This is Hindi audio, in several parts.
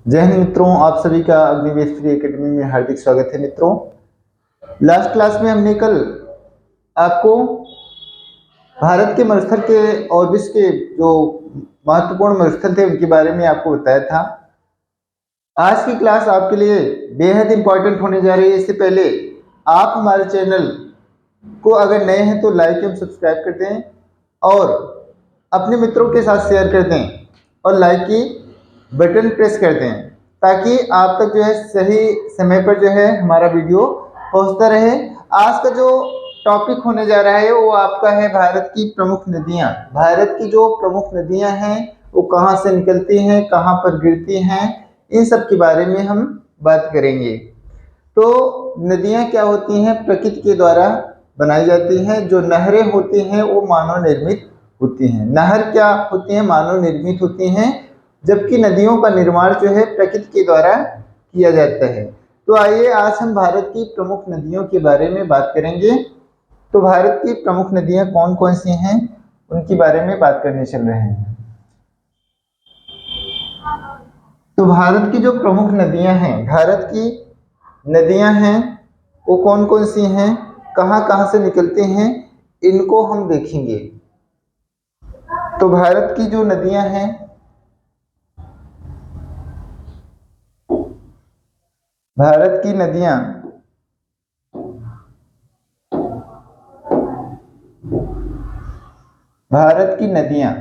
जय हिंद मित्रों, आप सभी का अग्निवेश फ्री एकेडमी में हार्दिक स्वागत है। मित्रों, लास्ट क्लास में हमने कल आपको भारत के मरुस्थल के और विश्व के जो महत्वपूर्ण मरुस्थल थे उनके बारे में आपको बताया था। आज की क्लास आपके लिए बेहद इंपॉर्टेंट होने जा रही है। इससे पहले आप हमारे चैनल को अगर नए हैं तो लाइक एवं सब्सक्राइब कर दें और अपने मित्रों के साथ शेयर कर दें और लाइक की बटन प्रेस कर दें ताकि आप तक जो है सही समय पर जो है हमारा वीडियो पहुंचता रहे। आज का जो टॉपिक होने जा रहा है वो आपका है भारत की प्रमुख नदियां। भारत की जो प्रमुख नदियां हैं वो कहाँ से निकलती हैं, कहाँ पर गिरती हैं, इन सब के बारे में हम बात करेंगे। तो नदियां क्या होती हैं? प्रकृति के द्वारा बनाई जाती हैं। जो नहरें होती हैं वो मानव निर्मित होती हैं। नहर क्या होती हैं? मानव निर्मित होती हैं, जबकि नदियों का निर्माण जो है प्रकृति के द्वारा किया जाता है। तो आइए आज हम भारत की प्रमुख नदियों के बारे में बात करेंगे। तो भारत की प्रमुख नदियां कौन कौन सी हैं उनके बारे में बात करने चल रहे हैं। तो भारत की जो प्रमुख नदियां हैं, भारत की नदियां हैं वो कौन कौन सी हैं, कहाँ कहाँ से निकलती हैं, इनको हम देखेंगे। तो भारत की जो नदियां हैं, भारत की नदियां भारत की नदियां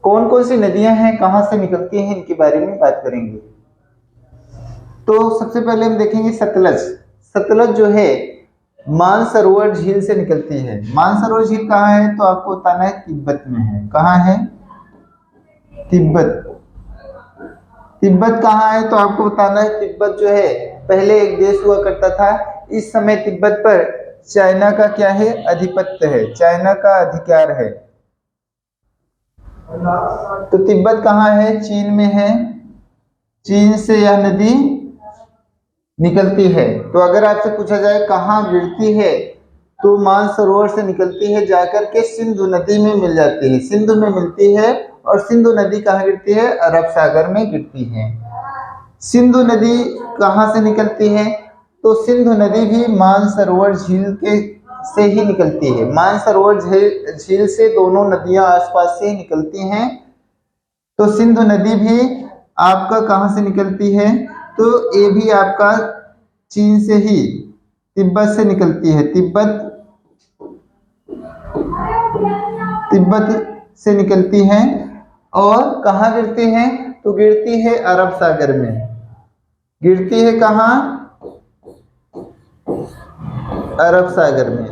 कौन कौन सी नदियां हैं, कहाँ से निकलती हैं, इनके बारे में बात करेंगे। तो सबसे पहले हम देखेंगे सतलज। सतलज जो है मानसरोवर झील से निकलती है। मानसरोवर झील कहाँ है? तो आपको बताना है तिब्बत में है। कहाँ है? तिब्बत। तिब्बत कहाँ है? तो आपको बताना है तिब्बत जो है पहले एक देश हुआ करता था। इस समय तिब्बत पर चाइना का क्या है? आधिपत्य है, चाइना का अधिकार है। तो तिब्बत कहाँ है? चीन में है। चीन से यह नदी निकलती है। तो अगर आपसे पूछा जाए कहाँ गिरती है तो मानसरोवर से निकलती है, जाकर के सिंधु नदी में मिल जाती है। सिंधु में मिलती है और सिंधु नदी कहाँ गिरती है? अरब सागर में गिरती है। सिंधु नदी कहाँ से निकलती है? तो सिंधु नदी भी मानसरोवर झील के से ही निकलती है। मानसरोवर झील से दोनों नदियां आसपास से निकलती हैं। तो सिंधु नदी भी आपका कहाँ से निकलती है? तो ये भी आपका चीन से ही, तिब्बत से निकलती है। तिब्बत तिब्बत से निकलती है और कहाँ गिरती है? तो गिरती है अरब सागर में। गिरती है कहाँ? अरब सागर में।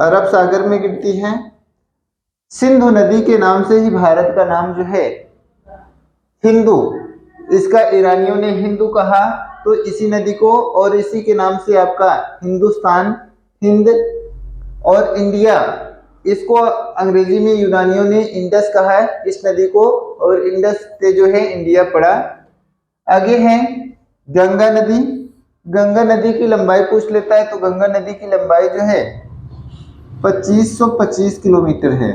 अरब सागर में गिरती है। सिंधु नदी के नाम से ही भारत का नाम जो है हिंदू, इसका ईरानियों ने हिंदू कहा तो इसी नदी को, और इसी के नाम से आपका हिंदुस्तान, हिंद और इंडिया, इसको अंग्रेजी में यूनानियों ने इंडस कहा है इस नदी को, और इंडस से जो है इंडिया पड़ा। आगे है गंगा नदी। गंगा नदी की लंबाई पूछ लेता है तो गंगा नदी की लंबाई जो है 2525 किलोमीटर है।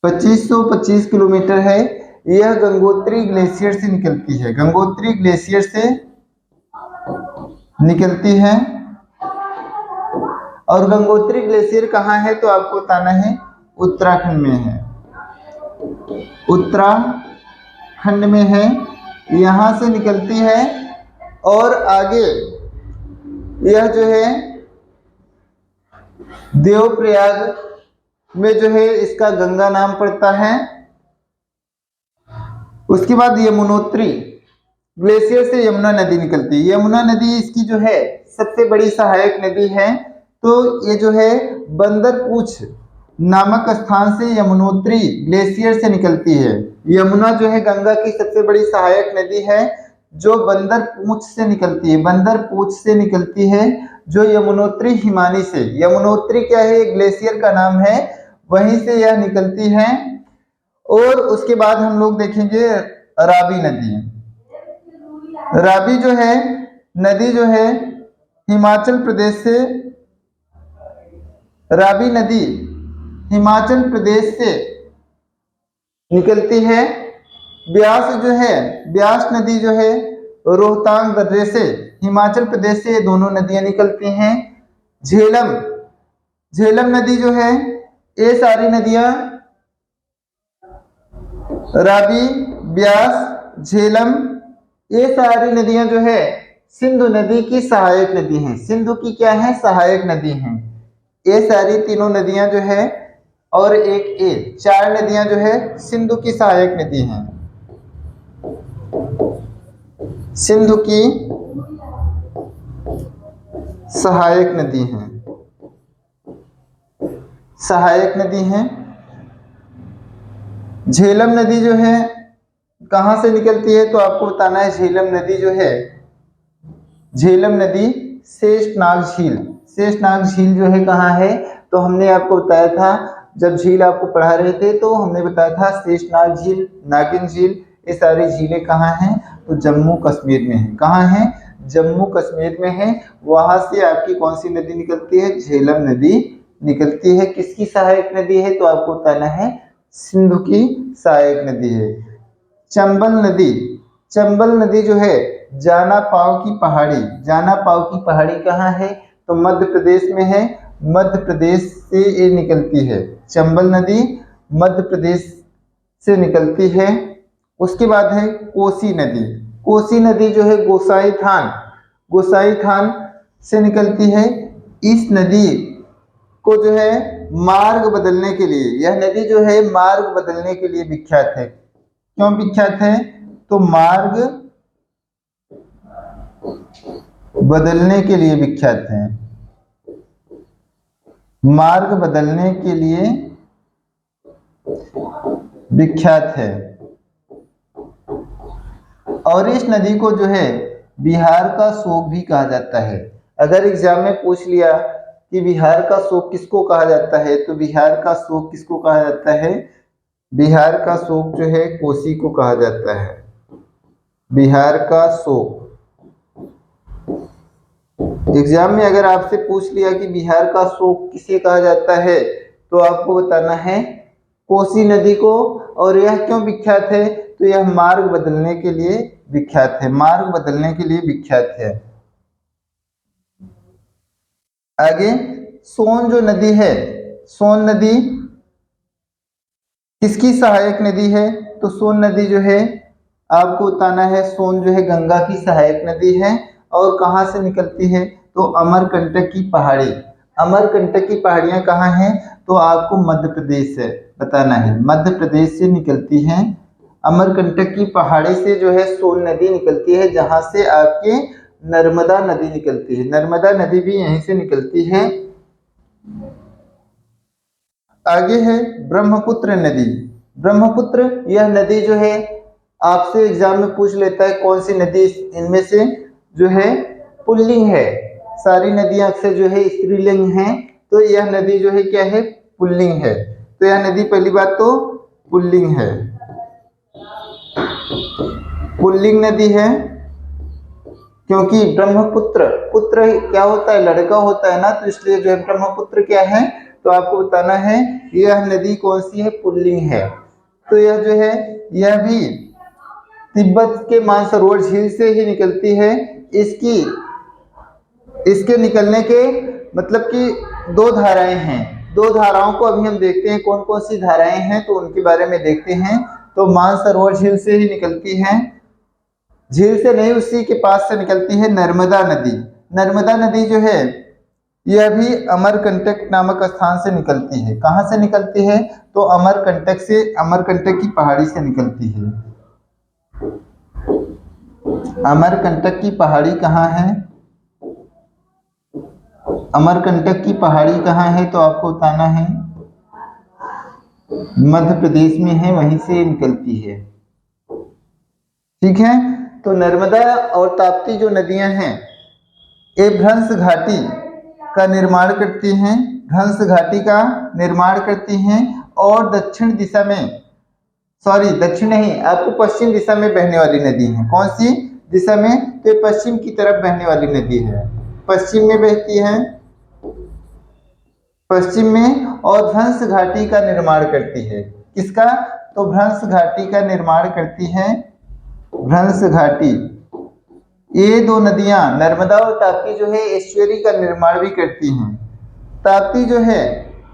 2525 किलोमीटर है। यह गंगोत्री ग्लेशियर से निकलती है। गंगोत्री ग्लेशियर से निकलती है। और गंगोत्री ग्लेशियर कहाँ है? तो आपको बताना है उत्तराखंड में है। उत्तराखंड में है, यहाँ से निकलती है और आगे यह जो है देवप्रयाग में जो है इसका गंगा नाम पड़ता है। उसके बाद यमुनोत्री ग्लेशियर से यमुना नदी निकलती है। यमुना नदी इसकी जो है सबसे बड़ी सहायक नदी है। तो ये जो है बंदरपूछ नामक स्थान से यमुनोत्री ग्लेशियर से निकलती है। यमुना जो है गंगा की सबसे बड़ी सहायक नदी है जो बंदरपूछ से निकलती है। बंदरपूछ से निकलती है जो यमुनोत्री हिमानी से, यमुनोत्री क्या है? ग्लेशियर का नाम है, वहीं से यह निकलती है। और उसके बाद हम लोग देखेंगे रावी नदी। रावी जो है नदी जो है हिमाचल प्रदेश से रावी नदी हिमाचल प्रदेश से निकलती है। ब्यास जो है, ब्यास नदी जो है रोहतांग दर्रे से, हिमाचल प्रदेश से ये दोनों नदियां निकलती हैं। झेलम, झेलम नदी जो है, ये सारी नदियां रावी, ब्यास, झेलम, ये सारी नदियां जो है सिंधु नदी की सहायक नदी हैं। सिंधु की क्या है? सहायक नदी हैं। ये सारी तीनों नदियां जो है और एक ए, चार नदियां जो है सिंधु की सहायक नदी हैं। सिंधु की सहायक नदी हैं, सहायक नदी हैं। झेलम नदी जो है कहाँ से निकलती है? तो आपको बताना है झेलम नदी जो है, झेलम नदी शेषनाग झील, शेषनाग झील जो है कहाँ है? तो हमने आपको बताया था, जब झील आपको पढ़ा रहे थे तो हमने बताया था शेषनाग झील, नागिन झील, ये सारी झीलें कहाँ हैं? तो जम्मू कश्मीर में है। कहाँ है? जम्मू कश्मीर में है। वहां से आपकी कौन सी नदी निकलती है? झेलम नदी निकलती है। किसकी सहायक नदी है? तो आपको बताना है सिंधु की सहायक नदी है। चंबल नदी, चंबल नदी जो है जाना पाव की पहाड़ी, जाना पाव की पहाड़ी कहाँ है? तो मध्य प्रदेश में है। मध्य प्रदेश से ये निकलती है। चंबल नदी मध्य प्रदेश से निकलती है। उसके बाद है कोसी नदी, कोसी नदी जो है गोसाई थान, गोसाई थान से निकलती है। इस नदी को जो है मार्ग बदलने के लिए, यह नदी जो है मार्ग बदलने के लिए विख्यात है। क्यों विख्यात है? तो मार्ग बदलने के लिए विख्यात है, मार्ग बदलने के लिए विख्यात है। और इस नदी को जो है बिहार का शोक भी कहा जाता है। अगर एग्जाम में पूछ लिया कि बिहार का शोक किसको कहा जाता है, तो बिहार का शोक किसको कहा जाता है? बिहार का शोक जो है कोसी को कहा जाता है। बिहार का शोक, एग्जाम में अगर आपसे पूछ लिया कि बिहार का शोक किसे कहा जाता है, तो आपको बताना है कोसी नदी को। और यह क्यों विख्यात है? तो यह मार्ग बदलने के लिए विख्यात है, मार्ग बदलने के लिए विख्यात है। आगे सोन जो नदी है, सोन नदी किसकी सहायक नदी है? तो सोन नदी जो है आपको बताना है, सोन जो है गंगा की सहायक नदी है। और कहाँ से निकलती है? तो अमरकंटक की पहाड़ी, अमरकंटक की पहाड़ियाँ कहाँ हैं? तो आपको मध्य प्रदेश से बताना है, मध्य प्रदेश से निकलती हैं। अमरकंटक की पहाड़ी से जो है सोन नदी निकलती है, जहाँ से आपके नर्मदा नदी निकलती है। नर्मदा नदी भी यहीं से निकलती है। आगे है ब्रह्मपुत्र नदी, ब्रह्मपुत्र यह नदी जो है आपसे एग्जाम में पूछ लेता है कौन सी नदी इनमें से जो है पुल्लिंग है। सारी नदियां अक्सर जो है स्त्रीलिंग हैं, तो यह नदी जो है क्या है? पुल्लिंग है। तो यह नदी पहली बात तो पुल्लिंग है, पुल्लिंग नदी है। क्योंकि ब्रह्मपुत्र, पुत्र क्या होता है? लड़का होता है ना, तो इसलिए जो है ब्रह्मपुत्र क्या है? तो आपको बताना है यह नदी कौन सी है? पुल्लिंग है। तो यह जो है यह भी तिब्बत के मानसरोवर झील से ही निकलती है। इसकी, इसके निकलने के मतलब कि दो धाराएं हैं। दो धाराओं को अभी हम देखते हैं कौन कौन सी धाराएं हैं, तो उनके बारे में देखते हैं। तो मानसरोवर झील से ही निकलती है, झील से नहीं उसी के पास से निकलती है नर्मदा नदी। नर्मदा नदी जो है यह भी अमरकंटक नामक स्थान से निकलती है। कहाँ से निकलती है? तो अमरकंटक से, अमरकंटक की पहाड़ी से निकलती है। अमरकंटक की पहाड़ी कहाँ है? अमरकंटक की पहाड़ी कहाँ है? तो आपको बताना है मध्य प्रदेश में है, वहीं से निकलती है। ठीक है, तो नर्मदा और ताप्ती जो नदियां हैं ये भ्रंश घाटी का निर्माण करती हैं, भ्रंश घाटी का निर्माण करती हैं। और दक्षिण दिशा में, सॉरी दक्षिण नहीं, आपको पश्चिम दिशा में बहने वाली नदी है। कौन सी दिशा में? तो पश्चिम की तरफ बहने वाली नदी है, पश्चिम में बहती है। पश्चिम में, और भ्रंश घाटी का निर्माण करती है। किसका? तो भ्रंश घाटी का निर्माण करती है, भ्रंश घाटी। ये दो नदियां नर्मदा और ताप्ती जो है एस्चुअरी का निर्माण भी करती हैं। ताप्ती जो है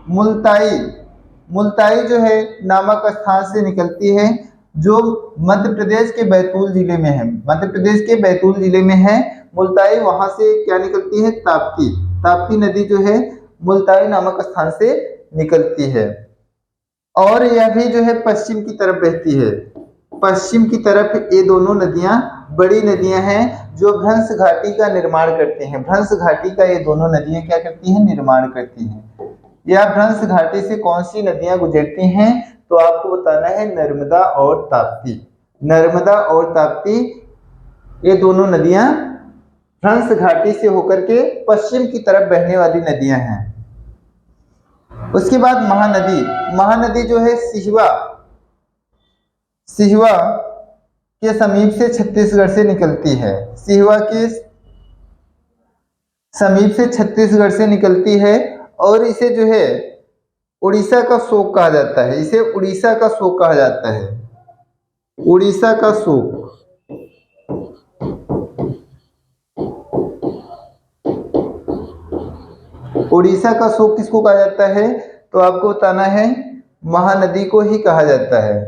मुल्ताई, मुल्ताई जो है नामक स्थान से निकलती है, जो मध्य प्रदेश के बैतूल जिले में है। मध्य प्रदेश के बैतूल जिले में है मुल्ताई। वहां से क्या निकलती है? ताप्ती। ताप्ती नदी जो है मुल्ताई नामक स्थान से निकलती है, और यह भी जो है पश्चिम की तरफ बहती है। पश्चिम की तरफ ये दोनों नदियां बड़ी नदियां हैं जो भ्रंश घाटी का निर्माण करती हैं। भ्रंश घाटी का ये दोनों नदियां क्या करती हैं? निर्माण करती हैं। या भ्रंश घाटी से कौन सी नदियां गुजरती हैं? तो आपको बताना है नर्मदा और ताप्ती। नर्मदा और ताप्ती ये दोनों नदियां भ्रंश घाटी से होकर के पश्चिम की तरफ बहने वाली नदियां हैं। उसके बाद महानदी। महानदी जो है सिहवा, सिहवा के समीप से छत्तीसगढ़ से निकलती है। सिहवा के समीप से छत्तीसगढ़ से निकलती है, और इसे जो है उड़ीसा का शोक कहा जाता है। इसे उड़ीसा का शोक कहा जाता है, उड़ीसा का शोक। उड़ीसा का शोक किसको कहा जाता है? तो आपको बताना है महानदी को ही कहा जाता है।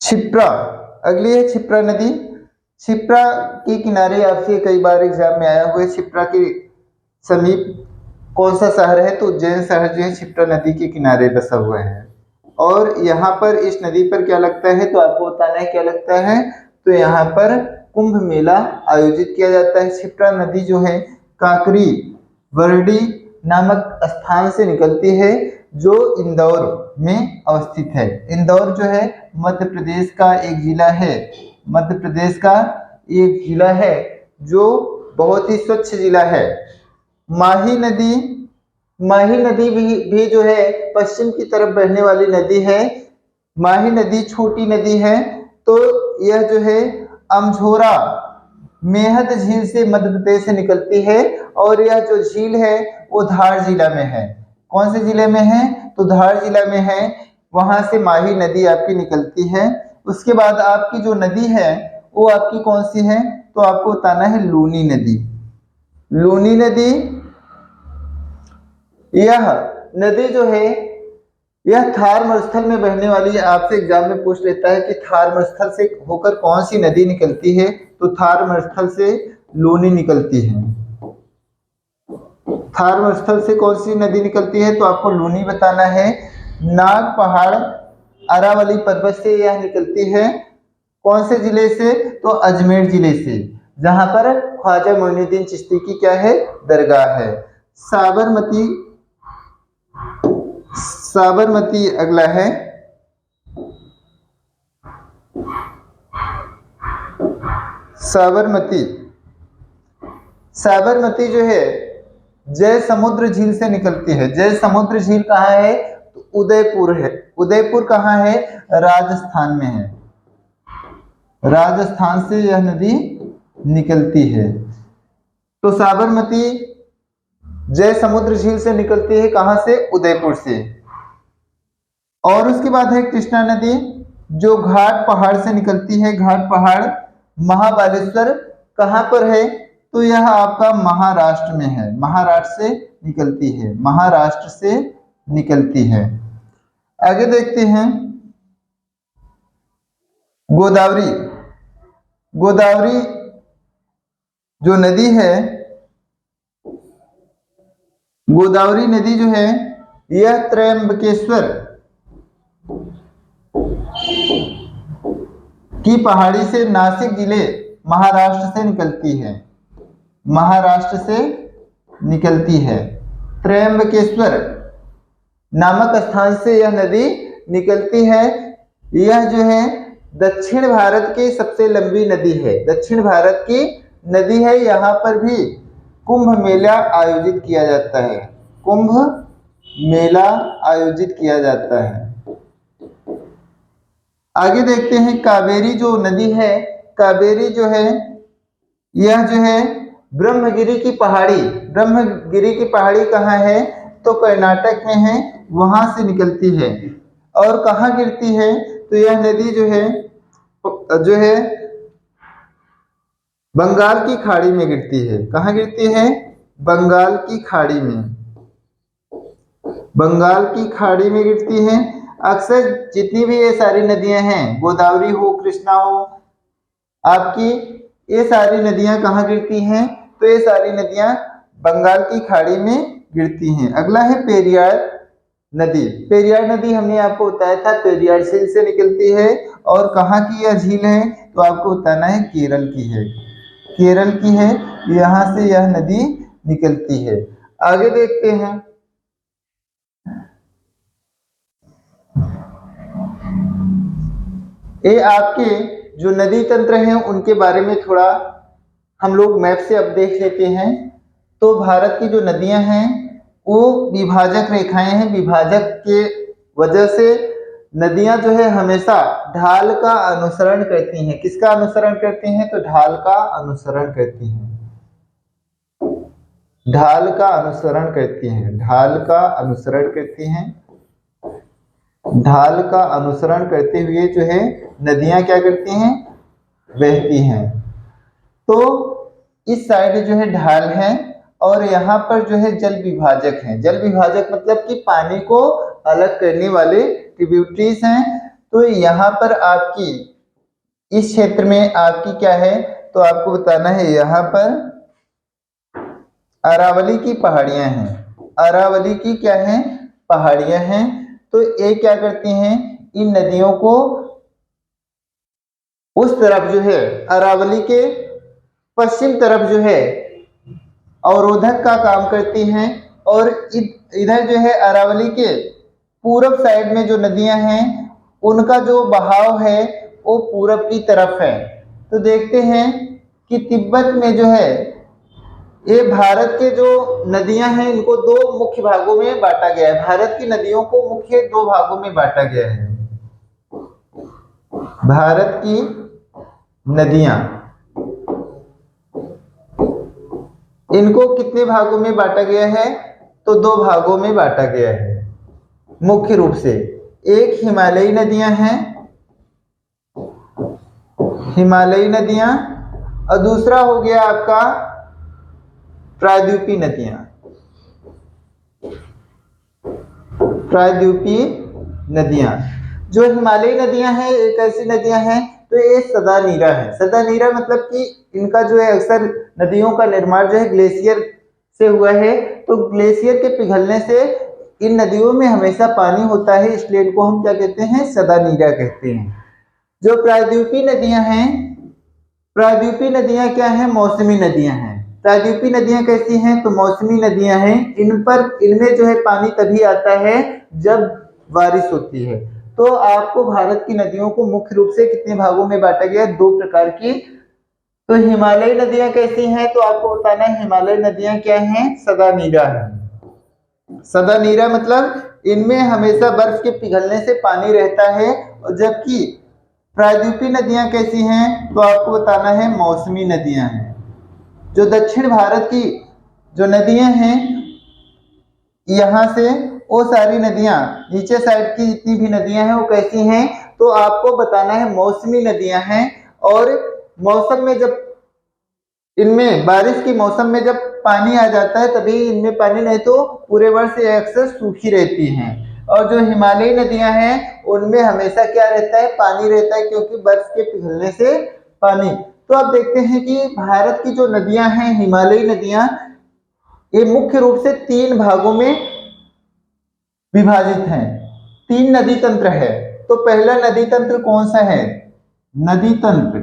क्षिप्रा, अगली है क्षिप्रा नदी। क्षिप्रा के किनारे आपसे कई बार एग्जाम में आया हुआ है। क्षिप्रा के समीप कौन सा शहर है? तो उज्जैन शहर जो है क्षिप्रा नदी के किनारे बसा हुआ है। और यहाँ पर इस नदी पर क्या लगता है? तो आपको बताना है क्या लगता है। तो यहाँ पर कुंभ मेला आयोजित किया जाता है। क्षिप्रा नदी जो है काकरी बरडी नामक स्थान से निकलती है, जो इंदौर में अवस्थित है। इंदौर जो है मध्य प्रदेश का एक जिला है, मध्य प्रदेश का एक जिला है जो बहुत ही स्वच्छ जिला है। माही नदी, माही नदी भी जो है पश्चिम की तरफ बहने वाली नदी है। माही नदी छोटी नदी है, तो यह जो है अमझोरा मेहद झील से मध्य प्रदेश से निकलती है, और यह जो झील है वो धार जिला में है। कौन से जिले में है? तो धार जिला में है। वहां से माही नदी आपकी निकलती है। उसके बाद आपकी जो नदी है वो आपकी कौन सी है? तो आपको बताना है लूनी नदी। लूनी नदी, यह नदी जो है यह थार मरुस्थल में बहने वाली है। आपसे एग्जाम में पूछ लेता है कि थार मरुस्थल से होकर कौन सी नदी निकलती है? तो थार मरुस्थल से लूनी निकलती है। थार मरुस्थल से कौन सी नदी निकलती है? तो आपको लूनी बताना है। नाग पहाड़ अरावली पर्वत से यह निकलती है। कौन से जिले से? तो अजमेर जिले से, जहां पर ख्वाजा मोइनुद्दीन चिश्ती की क्या है? दरगाह है। साबरमती, साबरमती अगला है। साबरमती, साबरमती जो है जय समुद्र झील से निकलती है। जय समुद्र झील कहाँ है? तो उदयपुर है। उदयपुर कहाँ है? राजस्थान में है। राजस्थान से यह नदी निकलती है। तो साबरमती जय समुद्र झील से निकलती है, कहां से? उदयपुर से। और उसके बाद है कृष्णा नदी, जो घाट पहाड़ से निकलती है। घाट पहाड़ महाबालेश्वर कहां पर है? तो यह आपका महाराष्ट्र में है। महाराष्ट्र से निकलती है, महाराष्ट्र से निकलती है। आगे देखते हैं गोदावरी। गोदावरी जो नदी है, गोदावरी नदी जो है यह त्रयंबकेश्वर की पहाड़ी से नासिक जिले महाराष्ट्र से निकलती है। महाराष्ट्र से निकलती है। त्रयंबकेश्वर नामक स्थान से यह नदी निकलती है। यह जो है दक्षिण भारत की सबसे लंबी नदी है। दक्षिण भारत की नदी है। यहाँ पर भी कुंभ मेला आयोजित किया जाता है। कुंभ मेला आयोजित किया जाता है। आगे देखते हैं कावेरी जो नदी है। कावेरी जो है यह जो है ब्रह्मगिरी की पहाड़ी, ब्रह्मगिरी की पहाड़ी कहाँ है? तो कर्नाटक में है, वहां से निकलती है। और कहाँ गिरती है? तो यह नदी जो है बंगाल की खाड़ी में गिरती है। कहाँ गिरती है? बंगाल की खाड़ी में, बंगाल की खाड़ी में गिरती है। अक्सर जितनी भी ये सारी नदियां हैं, गोदावरी हो, कृष्णा हो, आपकी ये सारी नदियां कहाँ गिरती हैं? तो ये सारी नदियां बंगाल की खाड़ी में गिरती हैं। अगला है पेरियार नदी। पेरियार नदी हमने आपको बताया था पेरियार झील से निकलती है। और कहाँ की यह झील है? तो आपको बताना है केरल की है, केरल की है, यहाँ से यह नदी निकलती है। आगे देखते हैं। ये आपके जो नदी तंत्र हैं उनके बारे में थोड़ा हम लोग मैप से अब देख लेते हैं। तो भारत की जो नदियां हैं वो विभाजक रेखाएं हैं। विभाजक के वजह से नदियां जो है हमेशा ढाल का अनुसरण करती हैं। किसका अनुसरण करती हैं? तो ढाल का अनुसरण करती हैं, ढाल का अनुसरण करती हैं, ढाल का अनुसरण करती हैं। ढाल का अनुसरण करते हुए जो है नदियां क्या करती हैं? बहती हैं। तो इस साइड जो है ढाल है और यहाँ पर जो है जल विभाजक है। जल विभाजक मतलब कि पानी को अलग करने वाले ट्रिब्यूटरीज हैं। तो यहाँ पर आपकी इस क्षेत्र में आपकी क्या है? तो आपको बताना है यहाँ पर अरावली की पहाड़ियां हैं। अरावली की क्या है? पहाड़ियां हैं। तो ये क्या करती हैं? इन नदियों को उस तरफ जो है अरावली के पश्चिम तरफ जो है अवरोधक का काम करती हैं। और इधर जो है अरावली के पूरब साइड में जो नदियां हैं उनका जो बहाव है वो पूरब की तरफ है। तो देखते हैं कि तिब्बत में जो है ये भारत के जो नदियां हैं इनको दो मुख्य भागों में बांटा गया है। भारत की नदियों को मुख्य दो भागों में बांटा गया है। भारत की नदियां, इनको कितने भागों में बांटा गया है? तो दो भागों में बांटा गया है मुख्य रूप से। एक हिमालयी नदियां हैं, हिमालयी नदियां, और दूसरा हो गया आपका प्रायद्वीपीय नदियां। प्रायद्वीपीय नदियां जो हिमालयी नदियां हैं एक ऐसी नदियां हैं तो ये सदा नीरा है। सदा नीरा मतलब कि इनका जो है अक्सर नदियों का निर्माण जो है ग्लेशियर से हुआ है। तो ग्लेशियर के पिघलने से इन नदियों में हमेशा पानी होता है, इसलिए इनको हम क्या कहते हैं? सदा नीरा कहते हैं। जो प्रायद्वीपीय नदियां हैं, प्रायद्वीपीय नदियां क्या हैं? मौसमी नदियां हैं। प्रायद्वीपीय नदियां कैसी हैं? तो मौसमी नदियां हैं। इनमें जो है पानी तभी आता है जब बारिश होती है। तो आपको भारत की नदियों को मुख्य रूप से कितने भागों में बांटा गया है? दो प्रकार की। तो हिमालयी नदियां कैसी हैं? तो आपको बताना है हिमालयी नदियां क्या हैं? सदा नीरा है। सदा नीरा मतलब इनमें हमेशा बर्फ के पिघलने से पानी रहता है। और जबकि प्रायद्वीपीय नदियां कैसी हैं? तो आपको बताना है मौसमी नदियां हैं। जो दक्षिण भारत की जो नदियां हैं यहाँ से वो सारी नदियां नीचे साइड की जितनी भी नदियां हैं वो कैसी हैं? तो आपको बताना है मौसमी नदियां हैं। और मौसम में जब इनमें बारिश की मौसम में जब पानी आ जाता है तभी इनमें पानी, नहीं तो पूरे वर्ष ये अक्सर सूखी रहती हैं। और जो हिमालयी नदियां हैं उनमें हमेशा क्या रहता है? पानी रहता है, क्योंकि बर्फ के पिघलने से पानी। तो अब देखते हैं कि भारत की जो नदियां हैं हिमालयी नदियां ये मुख्य रूप से तीन भागों में विभाजित हैं। तीन नदी तंत्र है। तो पहला नदी तंत्र कौन सा है? नदी तंत्र।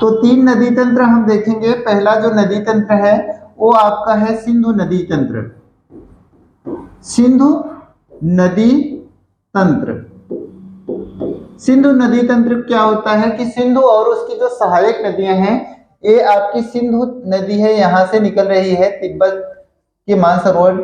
तो तीन नदी तंत्र हम देखेंगे। पहला जो नदी तंत्र है वो आपका है सिंधु नदी तंत्र। सिंधु नदी तंत्र। सिंधु नदी तंत्र क्या होता है कि सिंधु और उसकी जो सहायक नदियां हैं, ये आपकी सिंधु नदी है यहाँ से निकल रही है तिब्बत के मानसरोवर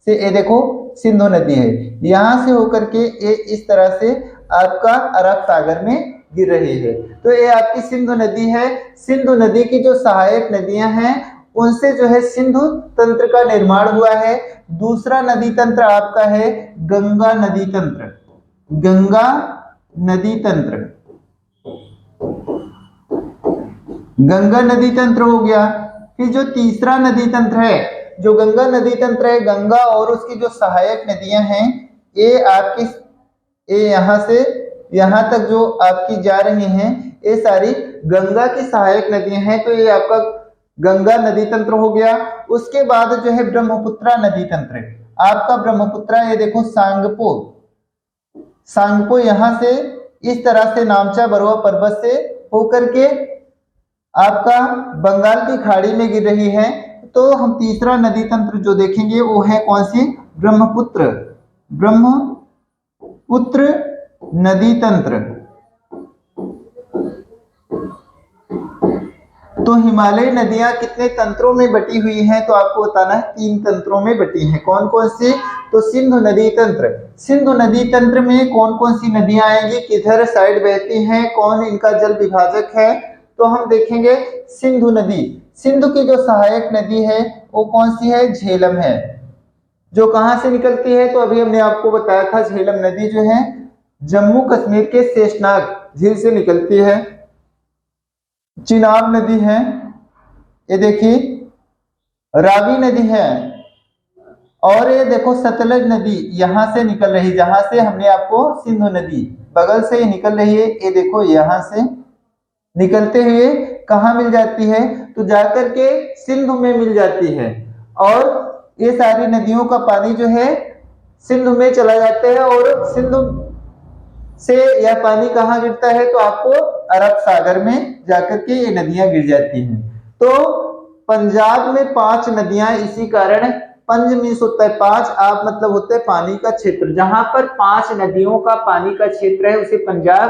से। ये देखो सिंधु नदी है, यहाँ से होकर के ये इस तरह से आपका अरब सागर में गिर रही है। तो ये आपकी सिंधु नदी है। सिंधु नदी की जो सहायक नदियां हैं उनसे जो है सिंधु तंत्र का निर्माण हुआ है। दूसरा नदी तंत्र आपका है गंगा नदी तंत्र। गंगा नदी तंत्र, गंगा नदी तंत्र हो गया। फिर जो तीसरा नदी तंत्र है, जो गंगा नदी तंत्र है, गंगा और उसकी जो सहायक नदियां हैं ये आपकी, ये यहां से यहां तक जो आपकी जा रही हैं ये सारी गंगा की सहायक नदियां हैं। तो ये आपका गंगा नदी तंत्र हो गया। उसके बाद जो है ब्रह्मपुत्रा नदी तंत्र, आपका ब्रह्मपुत्रा, ये देखो सांगपो, सांगपो यहां से इस तरह से नामचा बरुआ पर्वत से होकर के आपका बंगाल की खाड़ी में गिर रही है। तो हम तीसरा नदी तंत्र जो देखेंगे वो है कौन सी, ब्रह्मपुत्र, ब्रह्मपुत्र नदी तंत्र। तो हिमालय नदियां कितने तंत्रों में बटी हुई हैं, तो आपको बताना है 3 तंत्रों में बटी हैं। कौन कौन सी, तो सिंधु नदी तंत्र। सिंधु नदी तंत्र में कौन कौन सी नदियां आएंगी, किधर साइड बहती हैं, कौन इनका जल विभाजक है, तो हम देखेंगे सिंधु नदी। सिंधु की जो सहायक नदी है वो कौन सी है, झेलम है। जो कहां से निकलती है, तो अभी हमने आपको बताया था झेलम नदी जो है जम्मू कश्मीर के शेषनाग झील से निकलती है। चिनाब नदी है, ये देखिए रावी नदी है, और ये देखो सतलज नदी यहां से निकल रही, जहां से हमने आपको सिंधु नदी बगल से ही निकल रही है। ये देखो यहां से निकलते हुए कहाँ मिल जाती है, तो जाकर के सिंधु में मिल जाती है। और ये सारी नदियों का पानी जो है सिंधु में चला जाता है, और सिंधु से यह पानी कहाँ गिरता है, तो आपको अरब सागर में जाकर के ये नदियां गिर जाती हैं। तो पंजाब में 5 नदियां, इसी कारण पंज मीन्स होता है 5, आप मतलब होता है पानी का क्षेत्र। जहां पर 5 नदियों का पानी का क्षेत्र है उसे पंजाब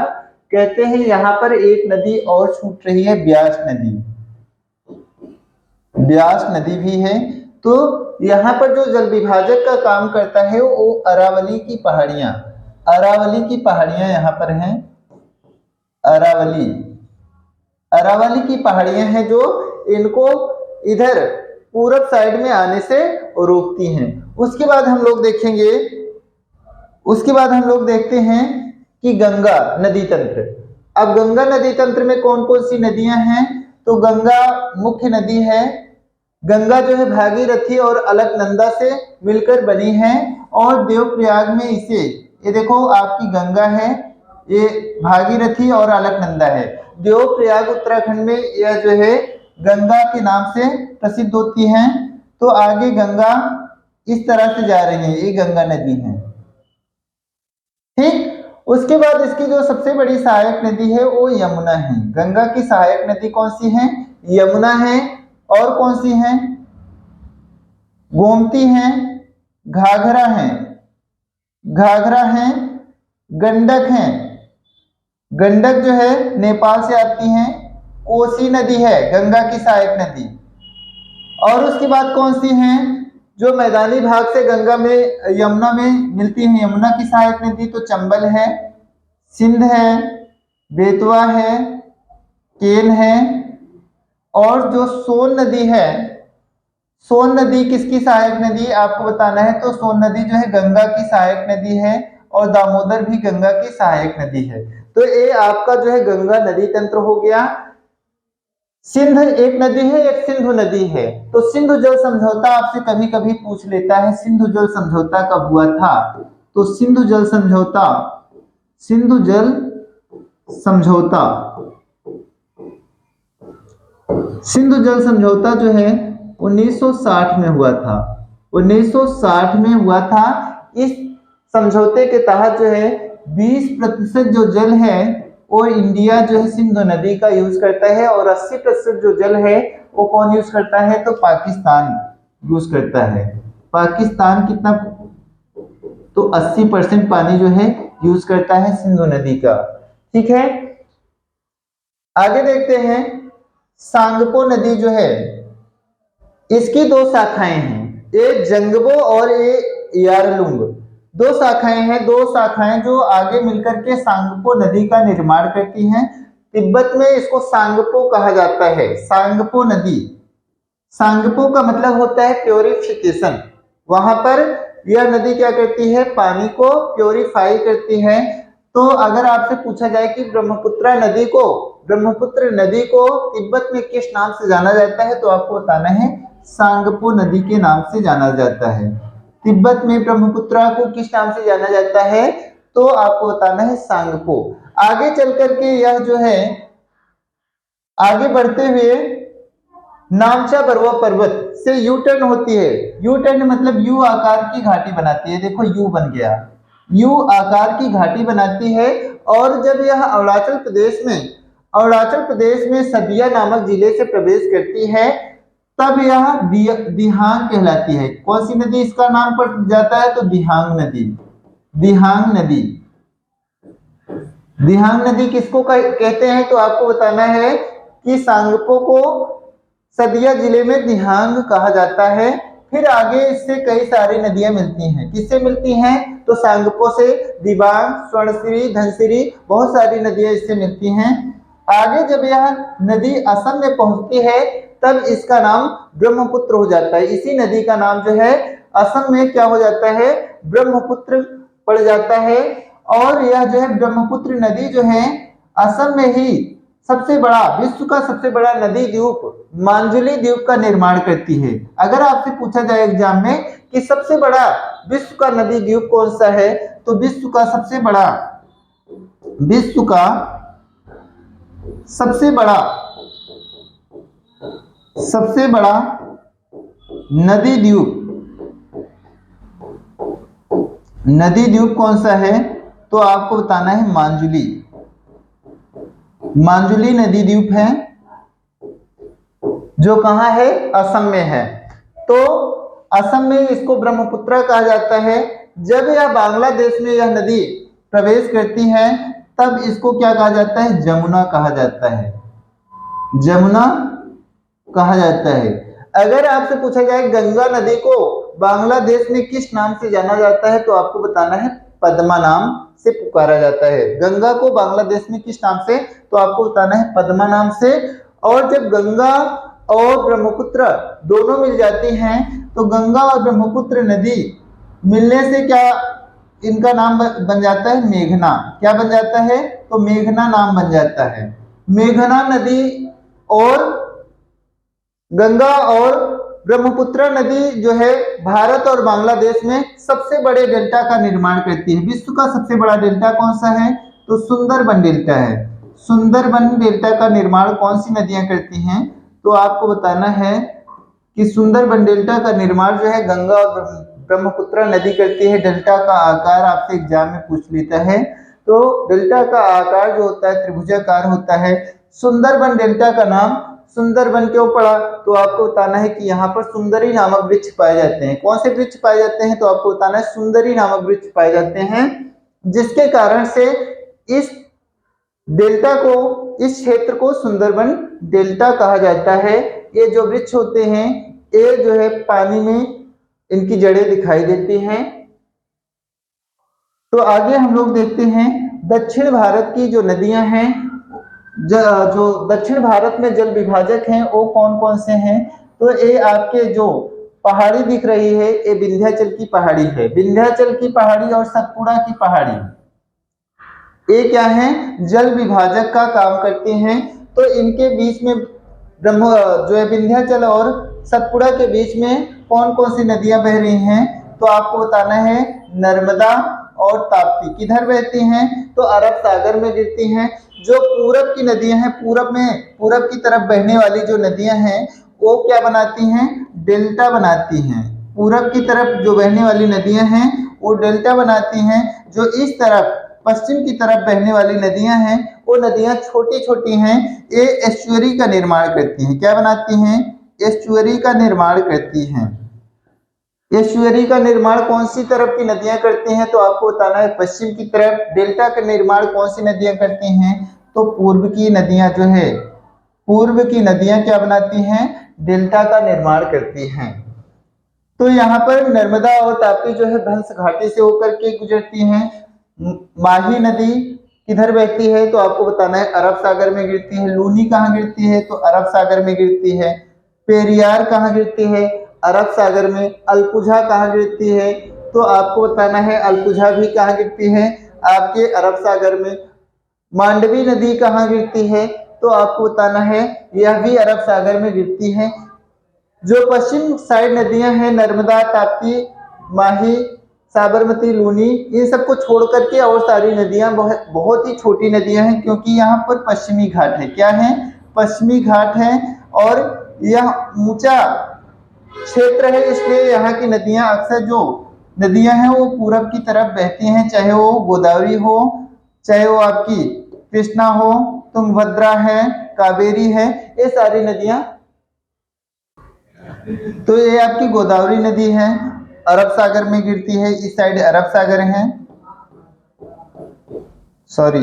कहते हैं। यहाँ पर एक नदी और छूट रही है, ब्यास नदी, ब्यास नदी भी है। तो यहाँ पर जो जल विभाजक का काम करता है वो अरावली की पहाड़ियां, अरावली की पहाड़ियां यहाँ पर हैं, अरावली, अरावली की पहाड़ियां हैं जो इनको इधर पूरब साइड में आने से रोकती हैं। उसके बाद हम लोग देखेंगे, उसके बाद हम लोग देखते हैं कि गंगा नदी तंत्र। अब गंगा नदी तंत्र में कौन कौन सी नदियां हैं, तो गंगा मुख्य नदी है। गंगा जो है भागीरथी और अलकनंदा से मिलकर बनी है, और देवप्रयाग में इसे, ये देखो आपकी गंगा है, ये भागीरथी और अलकनंदा है। देवप्रयाग उत्तराखंड में यह जो है गंगा के नाम से प्रसिद्ध होती है। तो आगे गंगा इस तरह से जा रही है, ये गंगा नदी है, ठीक। उसके बाद इसकी जो सबसे बड़ी सहायक नदी है वो यमुना है। गंगा की सहायक नदी कौन सी है, यमुना है। और कौन सी है, गोमती है, घाघरा है, घाघरा है, गंडक है, गंडक जो है नेपाल से आती है, कोसी नदी है गंगा की सहायक नदी। और उसके बाद कौन सी है, जो मैदानी भाग से गंगा में यमुना में मिलती है, यमुना की सहायक नदी, तो चंबल है, सिंध है, बेतवा है, केन है। और जो सोन नदी है, सोन नदी किसकी सहायक नदी आपको बताना है, तो सोन नदी जो है गंगा की सहायक नदी है, और दामोदर भी गंगा की सहायक नदी है। तो ये आपका जो है गंगा नदी तंत्र हो गया। सिंध एक नदी है, एक सिंधु नदी है। तो सिंधु जल समझौता आपसे कभी कभी पूछ लेता है, सिंधु जल समझौता कब हुआ था, तो सिंधु जल समझौता, सिंधु जल समझौता, सिंधु जल समझौता जो है 1960 में हुआ था, 1960 में हुआ था। इस समझौते के तहत जो है 20% जो जल है वो इंडिया जो है सिंधु नदी का यूज करता है, और 80% जो जल है वो कौन यूज करता है, तो पाकिस्तान यूज करता है। पाकिस्तान कितना, तो 80% पानी जो है यूज करता है सिंधु नदी का, ठीक है। आगे देखते हैं, सांगपो नदी जो है इसकी 2 शाखाएं हैं, एक जंगबो और एक यारलुंग। दो शाखाएं हैं, दो शाखाएं जो आगे मिलकर के सांगपो नदी का निर्माण करती हैं। तिब्बत में इसको सांगपो कहा जाता है, सांगपो नदी। सांगपो का मतलब होता है प्योरिफिकेशन। वहां पर यह नदी क्या करती है, पानी को प्योरीफाई करती है। तो अगर आपसे पूछा जाए कि ब्रह्मपुत्र नदी को तिब्बत में किस नाम से जाना जाता है, तो आपको बताना है सांगपो नदी के नाम से जाना जाता है। तिब्बत में ब्रह्मपुत्र को किस नाम से जाना जाता है, तो आपको बताना है सांगपो। आगे चल करके यह जो है, आगे बढ़ते हुए नामचा बरवा पर्वत से यू टर्न होती है। यू टर्न मतलब यू आकार की घाटी बनाती है। देखो यू बन गया, यू आकार की घाटी बनाती है। और जब यह अरुणाचल प्रदेश में सदिया नामक जिले से प्रवेश करती है, तब यह दिहांग कहलाती है। कौन सी नदी इसका नाम पड़ जाता है, तो दिहांग नदी। दिहांग नदी, दिहांग नदी किसको कहते हैं, तो आपको बताना है कि सांगपो को सदिया जिले में दिहांग कहा जाता है। फिर आगे इससे कई सारी नदियां मिलती हैं। किससे मिलती हैं, तो सांगपो से दिबांग, स्वर्णसिरी, धनसिरी, बहुत सारी नदियां इससे मिलती हैं। आगे जब यह नदी असम में पहुंचती है, तब इसका नाम ब्रह्मपुत्र हो जाता है। इसी नदी का नाम जो है असम में क्या हो जाता है, ब्रह्मपुत्र पड़ जाता है। और यह जो है ब्रह्मपुत्र नदी जो है असम में ही सबसे बड़ा, विश्व का सबसे बड़ा नदी द्वीप मांजुली द्वीप का निर्माण करती है। अगर आपसे पूछा जाए एग्जाम में कि सबसे बड़ा विश्व का नदी द्वीप कौन सा है, तो विश्व का सबसे बड़ा नदी द्वीप कौन सा है, तो आपको बताना है मांजुली नदी द्वीप है, जो कहां है, असम में है। तो असम में इसको ब्रह्मपुत्र कहा जाता है। जब यह बांग्लादेश में यह नदी प्रवेश करती है, तब इसको क्या कहा जाता है, जमुना कहा जाता है। जमुना कहा जाता है। अगर आपसे पूछा जाए गंगा नदी को बांग्लादेश में किस नाम से जाना जाता है, तो आपको बताना है पद्मा नाम से पुकारा जाता है। गंगा को बांग्लादेश में किस नाम से, तो आपको बताना है पद्मा नाम से। और जब गंगा और ब्रह्मपुत्र दोनों मिल जाती हैं, तो गंगा और ब्रह्मपुत्र नदी मिलने से क्या इनका नाम बन जाता है, मेघना। क्या बन जाता है, तो मेघना नाम बन जाता है। मेघना नदी और गंगा और ब्रह्मपुत्र नदी जो है भारत और बांग्लादेश में सबसे बड़े डेल्टा का निर्माण करती है। विश्व का सबसे बड़ा डेल्टा कौन सा है, तो सुंदरबन डेल्टा है। सुंदरबन डेल्टा का निर्माण कौन सी नदियां करती हैं, तो आपको बताना है कि सुंदरबन डेल्टा का निर्माण जो है गंगा और ब्रह्मपुत्र नदी करती है। डेल्टा का आकार आपसे एग्जाम में पूछ लेता है, तो डेल्टा का आकार जो होता है त्रिभुजाकार होता है। सुंदरबन डेल्टा का नाम सुंदरबन क्यों पड़ा, तो आपको बताना है कि यहाँ पर सुंदरी नामक वृक्ष पाए जाते हैं। कौन से वृक्ष पाए जाते हैं, तो आपको बताना है सुंदरी नामक वृक्ष पाए जाते हैं, जिसके कारण से इस डेल्टा को, इस क्षेत्र को सुंदरबन डेल्टा कहा जाता है। ये जो वृक्ष होते हैं, ये जो है पानी में इनकी जड़ें दिखाई देती हैं। तो आगे हम लोग देखते हैं दक्षिण भारत की जो नदियां हैं, जो दक्षिण भारत में जल विभाजक हैं, वो कौन कौन से हैं, तो ये आपके जो पहाड़ी दिख रही है, ये विंध्याचल की पहाड़ी है। विंध्याचल की पहाड़ी और सतपुड़ा की पहाड़ी, ये क्या है, जल विभाजक का काम करते हैं। तो इनके बीच में जो है विंध्याचल और सतपुड़ा के बीच में कौन कौन सी नदियां बह रही हैं, तो आपको बताना है नर्मदा और ताप्ती। किधर बहती हैं, तो अरब सागर में गिरती हैं। जो पूरब की नदियां हैं, पूरब की तरफ बहने वाली जो नदियां हैं, वो क्या बनाती हैं, डेल्टा बनाती हैं। पूरब की तरफ जो बहने वाली नदियां हैं, वो डेल्टा बनाती हैं। जो इस तरफ पश्चिम की तरफ बहने वाली नदियां हैं, वो नदियां छोटी छोटी हैं, ये एस्चुअरी का निर्माण करती हैं। क्या बनाती हैं, एस्चुअरी का निर्माण करती हैं। एस्चुअरी का निर्माण कौन सी तरफ की नदियां करती हैं, तो आपको बताना है पश्चिम की तरफ। डेल्टा का निर्माण कौन सी नदियां करती हैं, तो पूर्व की नदियां जो है, पूर्व की नदियां क्या बनाती हैं, डेल्टा का निर्माण करती हैं। तो यहाँ पर नर्मदा और ताप्ती जो है भंस घाटी से होकर के गुजरती हैं। माही नदी किधर बहती है तो आपको बताना है अरब सागर में गिरती है। लूनी कहाँ गिरती है तो अरब सागर में गिरती है। पेरियार कहाँ गिरती है अरब सागर में। अल्पुझा कहाँ गिरती है तो आपको बताना है अल्पुझा भी कहाँ गिरती है आपके अरब सागर में। मांडवी नदी कहाँ गिरती है तो आपको बताना है यह भी अरब सागर में गिरती है। जो पश्चिम साइड नदियां हैं नर्मदा ताप्ती माही साबरमती लूनी इन सबको छोड़ करके और सारी नदियां बहुत बहुत ही छोटी नदियां हैं क्योंकि यहाँ पर पश्चिमी घाट है। क्या है पश्चिमी घाट है और यह ऊंचा क्षेत्र है इसलिए यहाँ की नदियां अक्सर जो नदियां हैं वो पूरब की तरफ बहती हैं। चाहे वो गोदावरी हो चाहे वो आपकी कृष्णा हो तुंगभद्रा है कावेरी है ये सारी नदियां। तो ये आपकी गोदावरी नदी है अरब सागर में गिरती है। इस साइड अरब सागर है सॉरी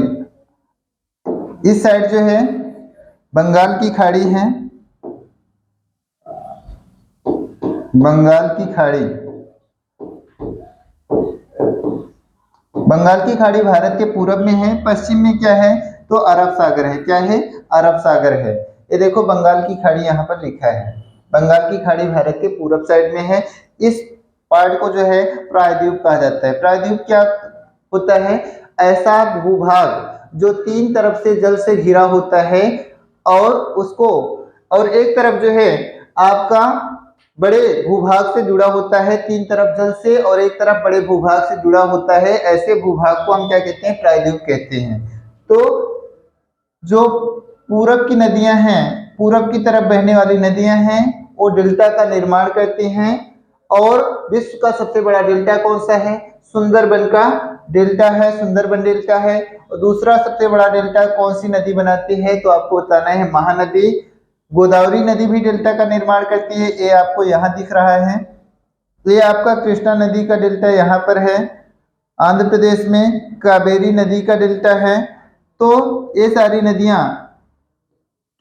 इस साइड जो है बंगाल की खाड़ी है। बंगाल की खाड़ी बंगाल की खाड़ी भारत के पूरब में है। पश्चिम में क्या है तो अरब सागर है। क्या है अरब सागर है। ये देखो बंगाल की खाड़ी यहाँ पर लिखा है। बंगाल की खाड़ी भारत के पूरब साइड में है। इस पार्ट को जो है प्रायद्वीप कहा जाता है। प्रायद्वीप क्या होता है ऐसा भूभाग जो तीन तरफ से जल से घिरा होता है और उसको और एक तरफ जो है आपका बड़े भूभाग से जुड़ा होता है तीन तरफ जल से और एक तरफ बड़े भूभाग से जुड़ा होता है। ऐसे भूभाग को हम क्या कहते हैं प्रायद्वीप कहते हैं। तो जो पूरब की नदियां हैं पूरब की तरफ बहने वाली नदियां हैं वो डेल्टा का निर्माण करती हैं। और विश्व का सबसे बड़ा डेल्टा कौन सा है सुंदरबन का डेल्टा है। सुंदरबन डेल्टा है। और दूसरा सबसे बड़ा डेल्टा कौन सी नदी बनाती है तो आपको बताना है महानदी। गोदावरी नदी भी डेल्टा का निर्माण करती है। ये आपको यहाँ दिख रहा है। ये आपका कृष्णा नदी का डेल्टा यहाँ पर है आंध्र प्रदेश में। कावेरी नदी का डेल्टा है। तो ये सारी नदियां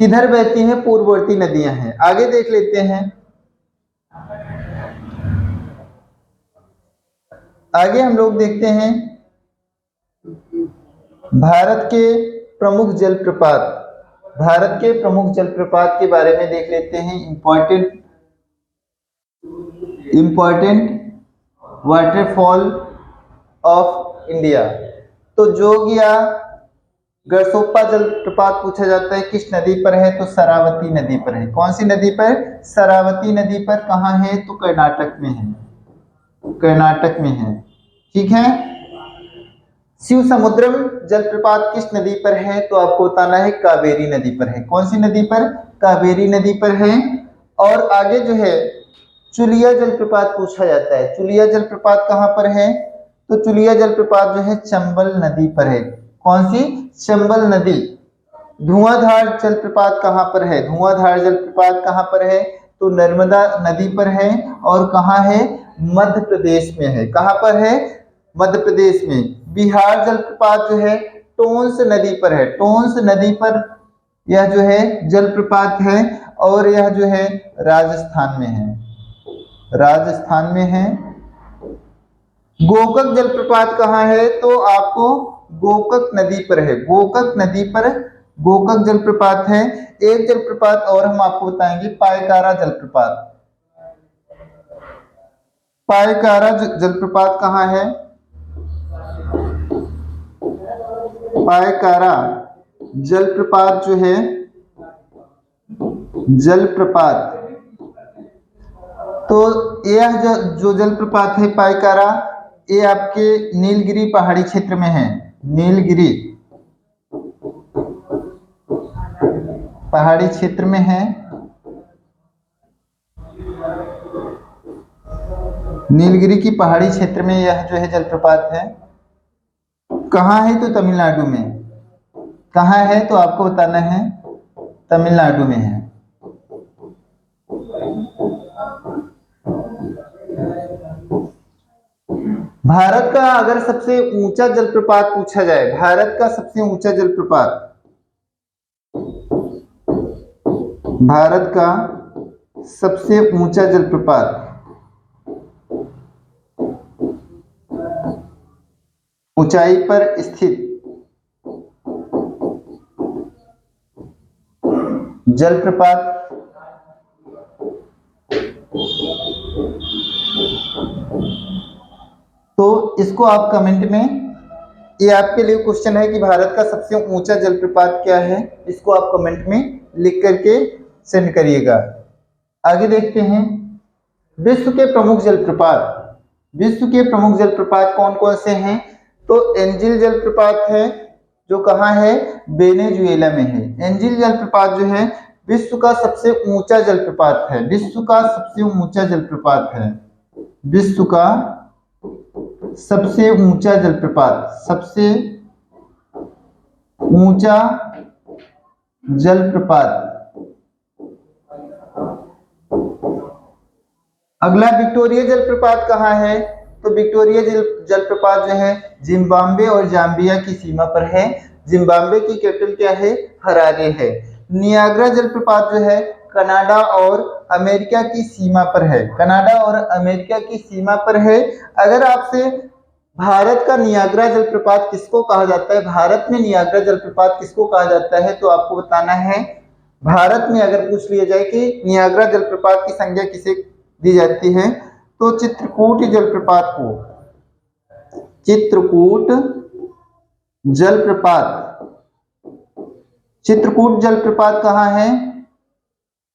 किधर बहती हैं पूर्ववर्ती नदियां हैं। आगे देख लेते हैं। आगे हम लोग देखते हैं भारत के प्रमुख जलप्रपात। भारत के प्रमुख जलप्रपात के बारे में देख लेते हैं। Important waterfall of India. तो जोग या गरसोप्पा जलप्रपात पूछा जाता है किस नदी पर है तो शरावती नदी पर है। कौन सी नदी पर शरावती नदी पर। कहाँ है तो कर्नाटक में है। कर्नाटक में है ठीक है। शिव समुद्रम जलप्रपात किस नदी पर है तो आपको बताना है कावेरी नदी पर है। कौन सी नदी पर कावेरी नदी पर है। और आगे जो है चुलिया जलप्रपात पूछा जाता है। चुलिया जलप्रपात कहाँ पर है तो चुलिया जलप्रपात जो है चंबल नदी पर है। कौन सी चंबल नदी। धुआंधार जलप्रपात कहाँ पर है। धुआंधार जलप्रपात कहाँ पर है तो नर्मदा नदी पर है। और कहाँ है मध्य प्रदेश में है। कहाँ पर है मध्य प्रदेश में। बिहार जलप्रपात जो है टोंस नदी पर है। टोंस नदी पर यह जो है जलप्रपात है और यह जो है राजस्थान में है। राजस्थान में है। गोकक जलप्रपात कहाँ है तो आपको गोकक नदी पर है। गोकक नदी पर गोकक जलप्रपात है। एक जलप्रपात और हम आपको बताएंगे पायकारा जलप्रपात। पायकारा जलप्रपात कहाँ है। पायकारा जलप्रपात जो है जलप्रपात तो यह जो जलप्रपात है पायकारा ये आपके नीलगिरी पहाड़ी क्षेत्र में है। नीलगिरी पहाड़ी क्षेत्र में है। नीलगिरी की पहाड़ी क्षेत्र में यह जो है जलप्रपात है। कहाँ है तो तमिलनाडु में। कहाँ है तो आपको बताना है तमिलनाडु में है। भारत का अगर सबसे ऊंचा जलप्रपात पूछा जाए भारत का सबसे ऊंचा जलप्रपात भारत का सबसे ऊंचा जलप्रपात ऊंचाई पर स्थित जलप्रपात। तो इसको आप कमेंट में, ये आपके लिए क्वेश्चन है कि भारत का सबसे ऊंचा जलप्रपात क्या है, इसको आप कमेंट में लिख करके सेंड करिएगा। आगे देखते हैं विश्व के प्रमुख जलप्रपात। विश्व के प्रमुख जलप्रपात कौन कौन से हैं? तो एंजिल जलप्रपात है, जो कहाँ है? वेनेजुएला में है। एंजिल जलप्रपात जो है विश्व का सबसे ऊंचा जलप्रपात है। विश्व का सबसे ऊंचा जलप्रपात है। विश्व का सबसे ऊंचा जलप्रपात, सबसे ऊंचा जलप्रपात। अगला विक्टोरिया जलप्रपात कहाँ है? तो विक्टोरिया जलप्रपात जो है जिम्बाब्वे और जाम्बिया की सीमा पर है। जिम्बाब्वे की कैपिटल क्या है? हरारे है। नियाग्रा जलप्रपात जो है कनाडा और अमेरिका की सीमा पर है। कनाडा और अमेरिका की सीमा पर है। अगर आपसे भारत का नियाग्रा जलप्रपात किसको कहा जाता है, भारत में नियाग्रा जलप्रपात किसको कहा जाता है, तो आपको बताना है भारत में अगर पूछ लिया जाए कि नियाग्रा जलप्रपात की संज्ञा किसे दी जाती है, तो चित्रकूट जलप्रपात को, चित्रकूट जलप्रपात। चित्रकूट जलप्रपात कहाँ है?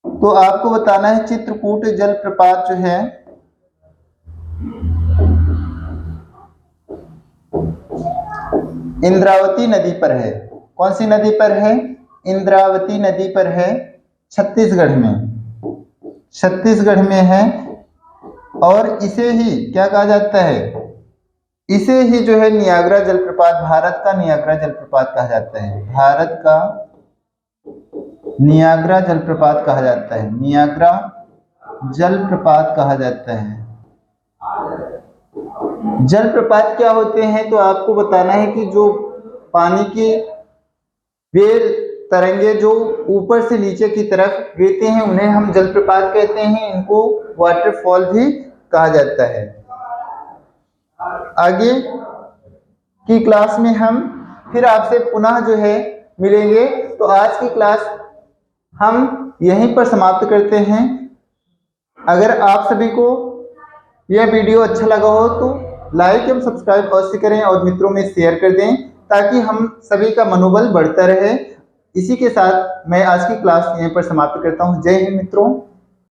तो आपको बताना है चित्रकूट जलप्रपात जो है इंद्रावती नदी पर है। कौन सी नदी पर है? इंद्रावती नदी पर है, छत्तीसगढ़ में। छत्तीसगढ़ में है। और इसे ही क्या कहा जाता है? इसे ही जो है नियाग्रा जलप्रपात, भारत का नियाग्रा जलप्रपात कहा जाता है। भारत का नियाग्रा जलप्रपात कहा जाता है। नियाग्रा जलप्रपात कहा जाता है। जलप्रपात क्या होते हैं? तो आपको बताना है कि जो पानी की वेल तरंगे जो ऊपर से नीचे की तरफ गिरते हैं उन्हें हम जलप्रपात कहते हैं। इनको वाटरफॉल भी कहा जाता है। आगे की क्लास में हम फिर आपसे पुनः जो है मिलेंगे। तो आज की क्लास हम यहीं पर समाप्त करते हैं। अगर आप सभी को यह वीडियो अच्छा लगा हो तो लाइक एवं सब्सक्राइब अवश्य करें और मित्रों में शेयर कर दें, ताकि हम सभी का मनोबल बढ़ता रहे। इसी के साथ मैं आज की क्लास यहीं पर समाप्त करता हूं। जय हिंद मित्रों।